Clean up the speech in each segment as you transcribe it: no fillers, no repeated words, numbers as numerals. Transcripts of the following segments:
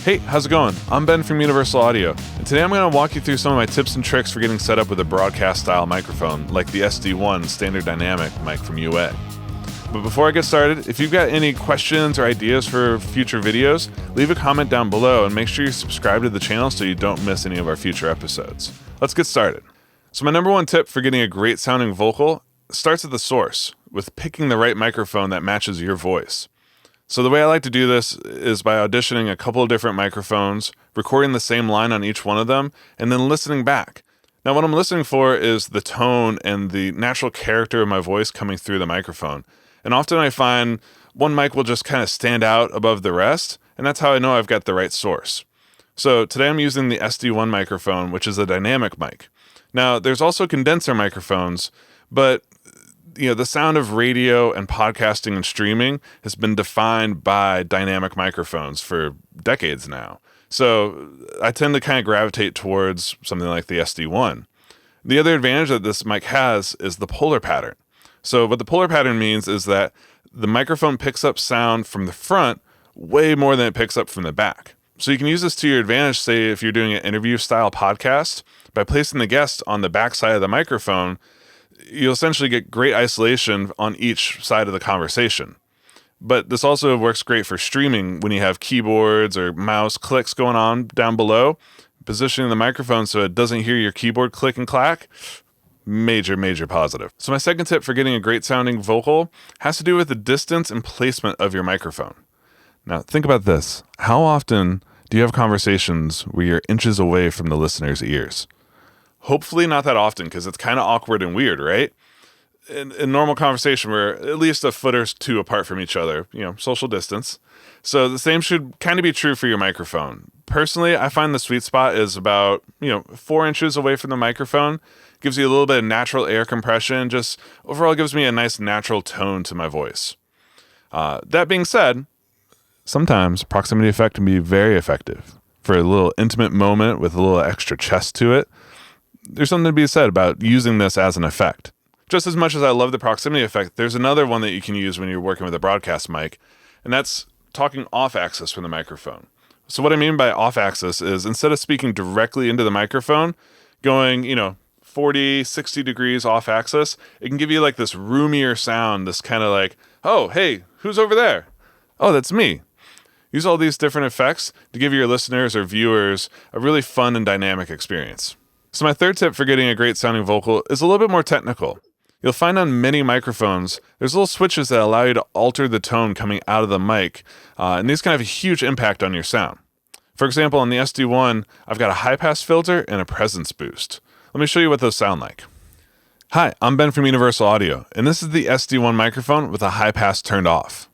Hey, how's it going? I'm Ben from Universal Audio, and today I'm going to walk you through some of my tips and tricks for getting set up with a broadcast-style microphone, like the SD-1 standard dynamic mic from UA. But before I get started, if you've got any questions or ideas for future videos, leave a comment down below and make sure you subscribe to the channel so you don't miss any of our future episodes. Let's get started. So my number one tip for getting a great sounding vocal starts at the source, with picking the right microphone that matches your voice. So the way I like to do this is by auditioning a couple of different microphones, recording the same line on each one of them, and then listening back. Now what I'm listening for is the tone and the natural character of my voice coming through the microphone. And often I find one mic will just kind of stand out above the rest, and that's how I know I've got the right source. So today I'm using the SD-1 microphone, which is a dynamic mic. Now there's also condenser microphones, but the sound of radio and podcasting and streaming has been defined by dynamic microphones for decades now. So I tend to kind of gravitate towards something like the SD-1. The other advantage that this mic has is the polar pattern. So what the polar pattern means is that the microphone picks up sound from the front way more than it picks up from the back. So you can use this to your advantage, say if you're doing an interview style podcast, by placing the guest on the back side of the microphone, you'll essentially get great isolation on each side of the conversation. But this also works great for streaming when you have keyboards or mouse clicks going on down below. Positioning the microphone so it doesn't hear your keyboard click and clack, major positive. So my second tip for getting a great sounding vocal has to do with the distance and placement of your microphone. Now think about this. How often do you have conversations where you're inches away from the listener's ears? Hopefully not that often, because it's kind of awkward and weird, right? In normal conversation, we're at least a foot or two apart from each other, social distance. So the same should kind of be true for your microphone. Personally, I find the sweet spot is about, 4 inches away from the microphone. Gives you a little bit of natural air compression, just overall gives me a nice natural tone to my voice. That being said, sometimes proximity effect can be very effective. For a little intimate moment with a little extra chest to it, there's something to be said about using this as an effect. Just as much as I love the proximity effect, there's another one that you can use when you're working with a broadcast mic, and that's talking off axis from the microphone. So what I mean by off axis is instead of speaking directly into the microphone, going, 40, 60 degrees off axis, it can give you like this roomier sound, this kind of like, oh, hey, who's over there? Oh, that's me. Use all these different effects to give your listeners or viewers a really fun and dynamic experience. So my third tip for getting a great sounding vocal is a little bit more technical. You'll find on many microphones, there's little switches that allow you to alter the tone coming out of the mic, and these can have a huge impact on your sound. For example, on the SD-1, I've got a high pass filter and a presence boost. Let me show you what those sound like. Hi, I'm Ben from Universal Audio, and this is the SD-1 microphone with a high pass turned off.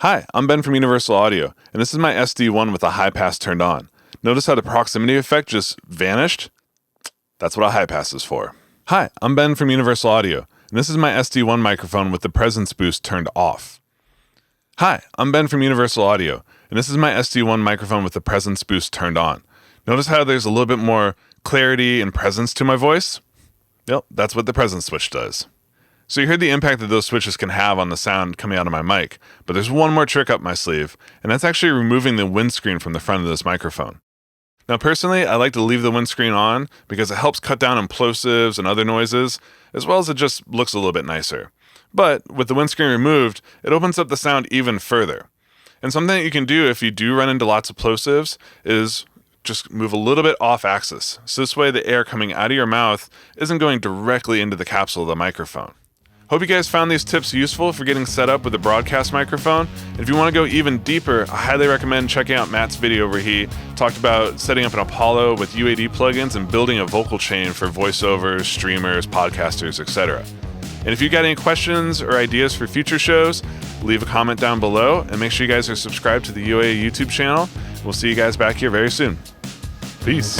Hi, I'm Ben from Universal Audio, and this is my SD-1 with a high pass turned on. Notice how the proximity effect just vanished? That's what a high pass is for. Hi, I'm Ben from Universal Audio, and this is my SD-1 microphone with the presence boost turned off. Hi, I'm Ben from Universal Audio, and this is my SD-1 microphone with the presence boost turned on. Notice how there's a little bit more clarity and presence to my voice? Yep, that's what the presence switch does. So you heard the impact that those switches can have on the sound coming out of my mic, but there's one more trick up my sleeve, and that's actually removing the windscreen from the front of this microphone. Now personally, I like to leave the windscreen on because it helps cut down on plosives and other noises, as well as it just looks a little bit nicer. But with the windscreen removed, it opens up the sound even further. And something that you can do if you do run into lots of plosives is just move a little bit off axis. So this way the air coming out of your mouth isn't going directly into the capsule of the microphone. Hope you guys found these tips useful for getting set up with a broadcast microphone. And if you want to go even deeper, I highly recommend checking out Matt's video where he talked about setting up an Apollo with UAD plugins and building a vocal chain for voiceovers, streamers, podcasters, etc. And if you got any questions or ideas for future shows, leave a comment down below and make sure you guys are subscribed to the UA YouTube channel. We'll see you guys back here very soon. Peace.